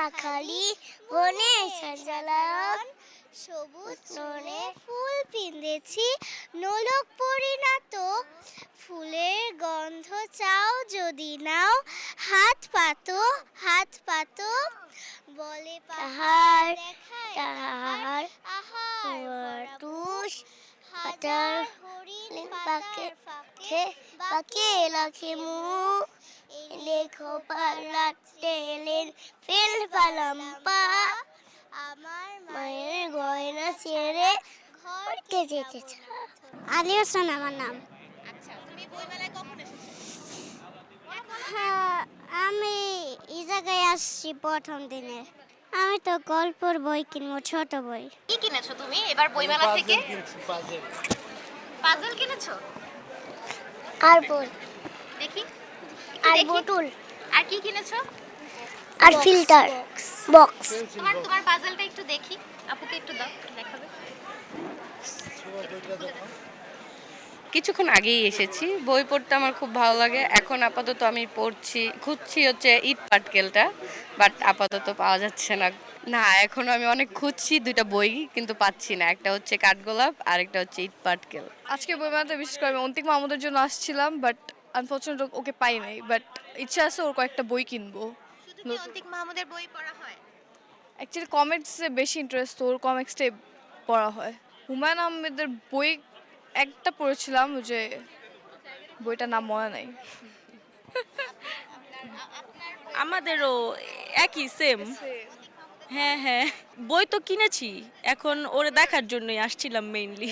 রাখালি বনে সঞ্চালন সবুজ চুনে ফুল পিঁধেছি নোলক পরিণত ফুলের গন্ধ চাও যদি নাও হাত পাতো বলে পাহাড় তাহার আহার টুস হাজার হরিণ পাকের ফাঁকে বাকে লাখে মুখ লেখো পাল্লাতে এলেন ফেল পালাম্পা আমার মায়ের গয়না ছেড়ে ঘরকে যেতে চায়। আলিয়া হাসান আমার নাম। আচ্ছা, তুমি বইমেলায় কখন এসেছো? হ্যাঁ, আমি এই জায়গায় আসছি প্রথম দিনে। আমি তো গল্পের বই কিনবো, ছোট বই। কি কিনেছো তুমি এবার বইমেলা থেকে? পাজল কিনেছো? আর বই, দেখি আর বোতল, আর কি কিনেছো? আর ফিল্টার বক্স। তোমার পাজলটা একটু দেখি, আপুকে একটু দাও, দেখাবে। কিছুক্ষণ আগেই এসেছি। বই পড়তে আমার খুব ভালো লাগে। এখন আপাতত আমি খুঁজছি হচ্ছে ইট পাটকেলটা, বাট আপাতত পাওয়া যাচ্ছে না। না, এখনো আমি অনেক খুঁজছি দুইটা বই, কিন্তু পাচ্ছি না। একটা হচ্ছে কাঠগোলাপ আর একটা হচ্ছে ইট পাটকেল। আজকে বইমেলাতে বিশেষ করে আমি অন্তিক মাহমুদের জন্য আসছিলাম, বাট আনফর্চুনেটলি ওকে পাই নাই। বাট ইচ্ছা আছে ওর কয়েকটা বই কিনবো। শুধু কি অন্তিক মাহমুদের বই পড়া হয়? অ্যাকচুয়ালি কমিক্সে বেশি ইন্টারেস্ট, ওর কমিক্সটাই পড়া হয়। হুমায়ুন আহমেদের বই একটা পড়েছিলাম, যে বইটার নাম মনে নাই। আমাদেরও একই সেম। হ্যাঁ, বই তো কিনেছি, এখন ওরে দেখার জন্যই আসছিলাম মেইনলি।